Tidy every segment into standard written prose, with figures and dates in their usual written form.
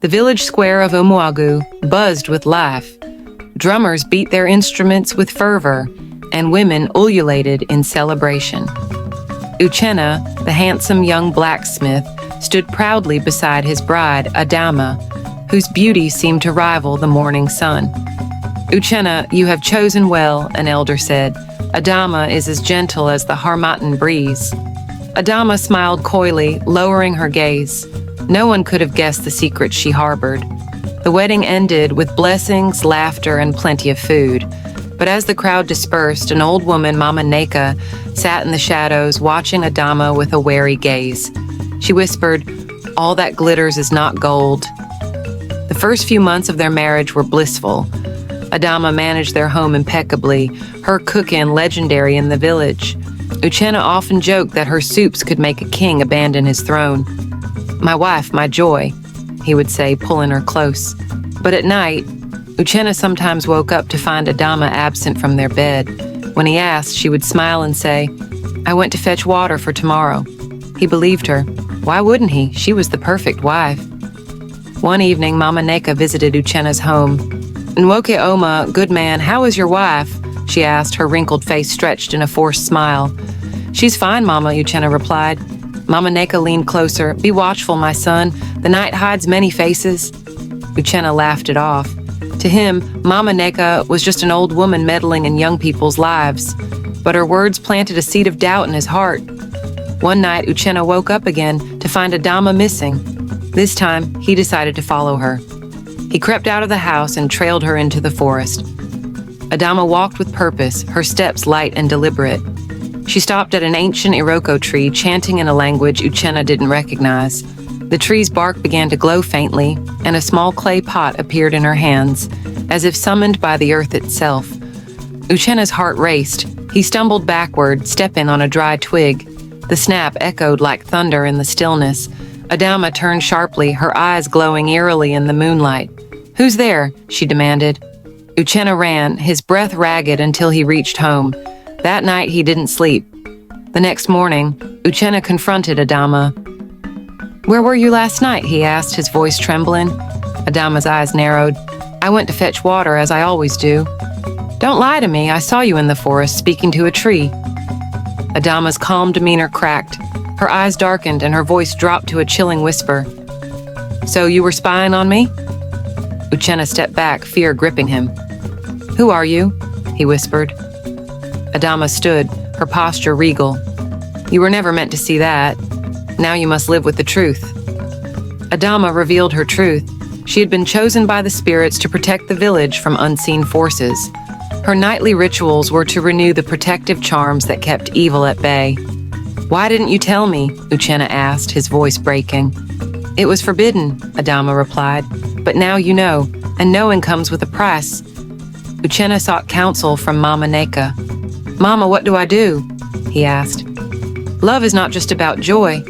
The village square of Umuagu buzzed with life. Drummers beat their instruments with fervor, and women ululated in celebration. Uchenna, the handsome young blacksmith, stood proudly beside his bride, Adama, whose beauty seemed to rival the morning sun. "Uchenna, you have chosen well," an elder said. "Adama is as gentle as the Harmattan breeze." Adama smiled coyly, lowering her gaze. No one could have guessed the secret she harbored. The wedding ended with blessings, laughter, and plenty of food. But as the crowd dispersed, an old woman, Mama Neka, sat in the shadows, watching Adama with a wary gaze. She whispered, "All that glitters is not gold." The first few months of their marriage were blissful. Adama managed their home impeccably, her cook-in legendary in the village. Uchenna often joked that her soups could make a king abandon his throne. "My wife, my joy," he would say, pulling her close. But at night, Uchenna sometimes woke up to find Adama absent from their bed. When he asked, she would smile and say, "I went to fetch water for tomorrow." He believed her. Why wouldn't he? She was the perfect wife. One evening, Mama Neka visited Uchenna's home. "Nwoke Oma, good man, how is your wife?" she asked, her wrinkled face stretched in a forced smile. "She's fine, Mama," Uchenna replied. Mama Neka leaned closer. "Be watchful, my son. The night hides many faces." Uchenna laughed it off. To him, Mama Neka was just an old woman meddling in young people's lives. But her words planted a seed of doubt in his heart. One night, Uchenna woke up again to find Adama missing. This time, he decided to follow her. He crept out of the house and trailed her into the forest. Adama walked with purpose, her steps light and deliberate. She stopped at an ancient Iroko tree, chanting in a language Uchenna didn't recognize. The tree's bark began to glow faintly, and a small clay pot appeared in her hands, as if summoned by the earth itself. Uchenna's heart raced. He stumbled backward, stepping on a dry twig. The snap echoed like thunder in the stillness. Adama turned sharply, her eyes glowing eerily in the moonlight. "Who's there?" she demanded. Uchenna ran, his breath ragged until he reached home. That night he didn't sleep. The next morning, Uchenna confronted Adama. "Where were you last night?" he asked, his voice trembling. Adama's eyes narrowed. "I went to fetch water, as I always do." "Don't lie to me, I saw you in the forest speaking to a tree." Adama's calm demeanor cracked. Her eyes darkened and her voice dropped to a chilling whisper. "So you were spying on me?" Uchenna stepped back, fear gripping him. "Who are you?" he whispered. Adama stood, her posture regal. "You were never meant to see that. Now you must live with the truth." Adama revealed her truth. She had been chosen by the spirits to protect the village from unseen forces. Her nightly rituals were to renew the protective charms that kept evil at bay. "Why didn't you tell me?" Uchenna asked, his voice breaking. "It was forbidden," Adama replied. "But now you know, and knowing comes with a price." Uchenna sought counsel from Mama Neka. "Mama, what do I do?" he asked. "Love is not just about joy,"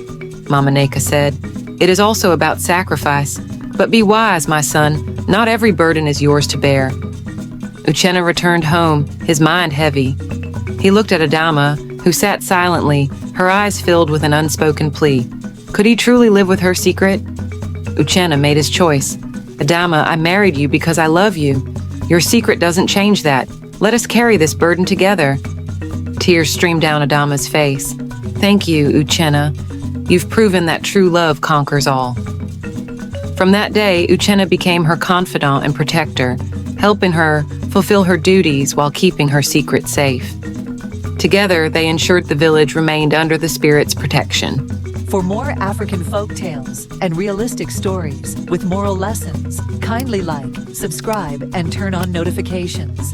Mama Neka said. "It is also about sacrifice. But be wise, my son. Not every burden is yours to bear." Uchenna returned home, his mind heavy. He looked at Adama, who sat silently, her eyes filled with an unspoken plea. Could he truly live with her secret? Uchenna made his choice. "Adama, I married you because I love you. Your secret doesn't change that. Let us carry this burden together." Tears streamed down Adama's face. "Thank you, Uchenna. You've proven that true love conquers all." From that day, Uchenna became her confidant and protector, helping her fulfill her duties while keeping her secret safe. Together, they ensured the village remained under the spirit's protection. For more African folk tales and realistic stories with moral lessons, kindly like, subscribe, and turn on notifications.